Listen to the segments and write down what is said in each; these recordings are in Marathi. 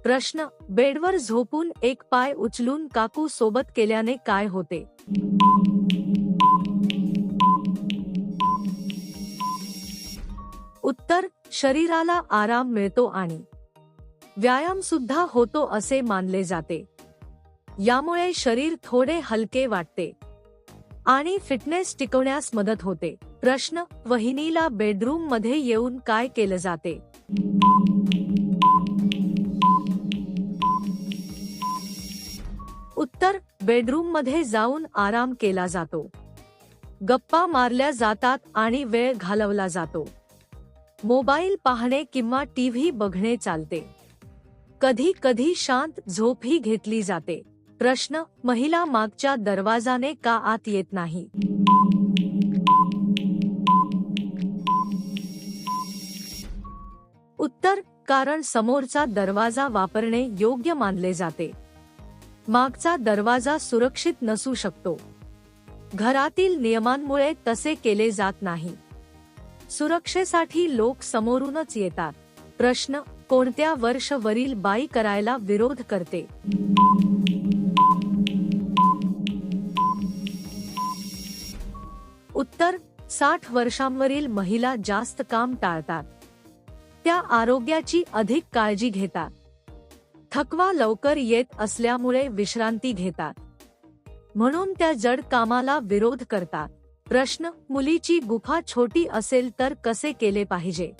प्रश्न, बेडवर झोपून एक पाय उचलून काकू सोबत केल्याने काय होते? उत्तर, शरीराला आराम मिळतो आणि व्यायाम सुद्धा होतो असे मानले जाते. यामुळे शरीर थोडे हलके वाटते आणि फिटनेस टिकवण्यास मदत होते. प्रश्न, वहिनीला बेडरूम मध्ये येऊन काय केलं जाते? उत्तर, बेडरूम मध्ये जाऊन आराम केला जातो, गप्पा मारल्या जातात आणि वेळ घालवला जातो. मोबाईल पाहणे किंवा टीव्ही बघणे चालते. कधी कधी शांत झोपही घेतली जाते. प्रश्न, महिला मागच्या दरवाजाने का आत येत नाही? उत्तर, कारण समोरचा दरवाजा वापरणे योग्य मानले जाते. मागचा दरवाजा सुरक्षित नसू शकतो. घरातील नियमांमुळे तसे केले जात नाही. सुरक्षेसाठी लोक समोरूनच येतात. प्रश्न, कोणत्या वर्षवरील बाई करायला विरोध करते? उत्तर, 60 वर्षांवरील महिला जास्त काम टाळतात. त्या आरोग्याची अधिक काळजी घेतात. थकवा लवकर येत असल्यामुळे विश्रांती घेतात. म्हणून त्या जड कामाला विरोध करतात. प्रश्न, मुलीची गुफा छोटी असेल तर कसे केले पाहिजे?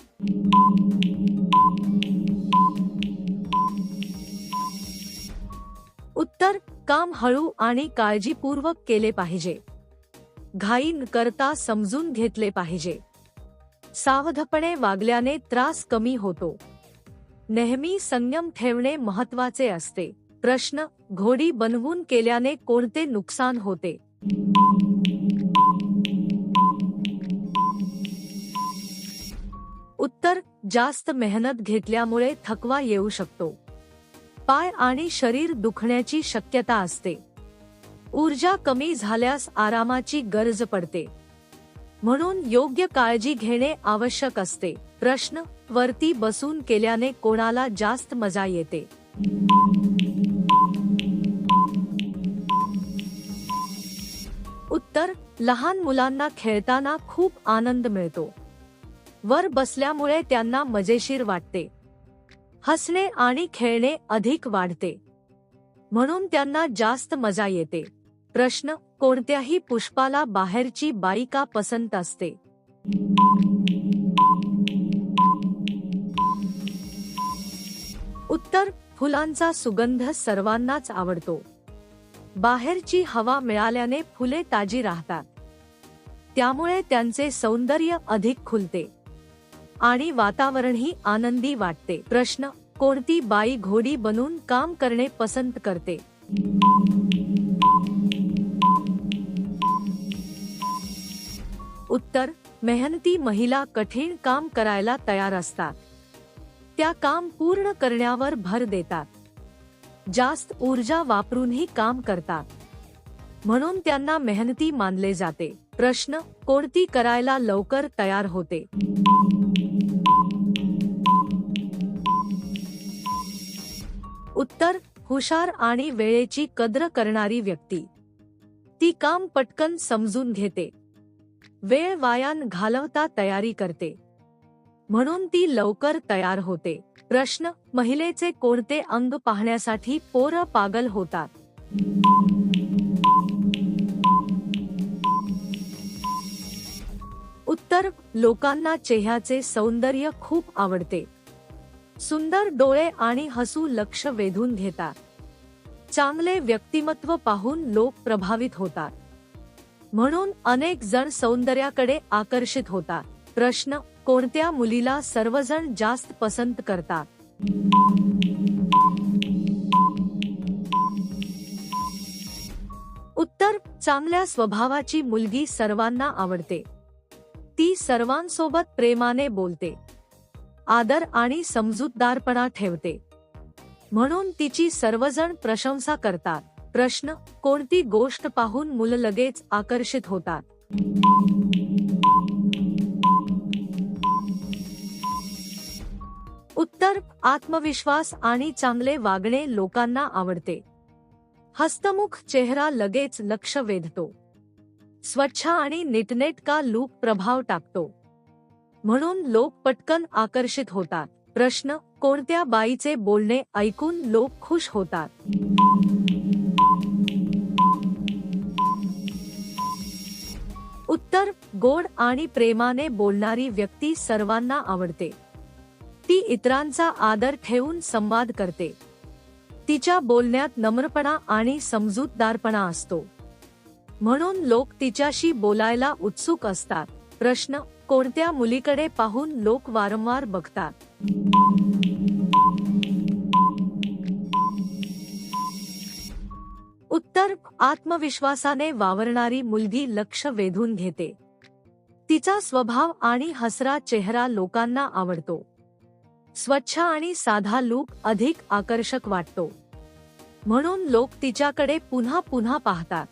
उत्तर, काम हळू आणि काळजीपूर्वक केले पाहिजे. घाई न करता समजून घेतले पाहिजे. सावधपणे वागल्याने त्रास कमी होतो. नेहमी संयम ठेवणे महत्त्वाचे असते. प्रश्न, घोडी बनवून केल्याने कोणते नुकसान होते? उत्तर, जास्त मेहनत घेतल्यामुळे थकवा येऊ शकतो. पाय आणि शरीर दुखण्याची शक्यता असते. ऊर्जा कमी झाल्यास आरामाची गरज पडते. म्हणून योग्य काळजी घेणे आवश्यक असते. प्रश्न, वरती बसून केल्याने कोणाला जास्त मजा येते? उत्तर, लहान मुलांना खेळताना खूप आनंद मिळतो. वर बसल्यामुळे त्यांना मजेशीर वाटते. हसणे आणि खेळणे अधिक वाढते. म्हणून त्यांना जास्त मजा येते. प्रश्न, कोणत्याही पुष्पाला बाहेरची बाई का पसंत असते? उत्तर, फुलांचा सुगंध सर्वांनाच आवडतो. बाहेरची हवा मिळाल्याने फुले ताजी राहतात. त्यामुळे त्यांचे सौंदर्य अधिक खुलते आणि वातावरणही आनंदी वाटते. प्रश्न, कोणती बाई घोडी बनून काम करणे पसंत करते? उत्तर, मेहनती महिला कठीण काम करायला तयार असतात. त्या काम पूर्ण करण्यावर भर देतात. जास्त ऊर्जा वापरूनही काम करतात. म्हणून त्यांना मेहनती मानले जाते. प्रश्न, कोणती करायला लवकर तयार होते? उत्तर, हुशार आणि वेळेची कद्र करणारी व्यक्ती. ती काम पटकन समजून घेते. वेळ वाया न घालवता तयारी करते. म्हणून ती लवकर तयार होते. प्रश्न, महिलेचे कोणते अंग पाहण्यासाठी पोरं पागल होतात? उत्तर, लोकांना चेहऱ्याचे सौंदर्य खूप आवडते. सुंदर डोळे आणि हसू लक्ष वेधून घेतात. चांगले व्यक्तिमत्व पाहून लोक प्रभावित होतात. म्हणून अनेक जण सौंदर्याकडे आकर्षित होतात. प्रश्न, कोणत्या मुलीला सर्वजण जास्त पसंत करतात? उत्तर, चांगल्या स्वभावाची मुलगी सर्वांना आवडते. ती सर्वांसोबत प्रेमाने बोलते. आदर आणि समजूतदारपणा ठेवते. म्हणून तिची सर्वजण प्रशंसा करतात. प्रश्न, कोणती गोष्ट पाहून मुलं लगेच आकर्षित होतात? उत्तर, आत्मविश्वास आणि चांगले वागणे लोकांना आवडते. हसतमुख चेहरा लगेच लक्ष वेधतो. स्वच्छ आणि नीटनेटका लूक प्रभाव टाकतो, म्हणून लोक पटकन आकर्षित होतात. प्रश्न: कोणत्या बाईचे बोलणे ऐकून लोक खुश होतात? उत्तर: गोड आणि प्रेमाने बोलणारी व्यक्ती सर्वांना आवडते. ती इतरांचा आदर ठेवून संवाद करते. तिच्या बोलण्यात नम्रपणा आणि समजूतदारपणा असतो, म्हणून लोक तिच्याशी बोलायला उत्सुक असतात. प्रश्न: कोणत्या मुलीकडे पाहून लोक वारंवार बघतात? उत्तर: आत्मविश्वासाने वावरणारी मुलगी लक्ष वेधून घेते. तिचा स्वभाव आणि हसरा चेहरा लोकांना आवडतो. स्वच्छ आणि साधा लूक अधिक आकर्षक वाटतो, म्हणून लोक तिच्याकडे पुन्हा पुन्हा पाहतात.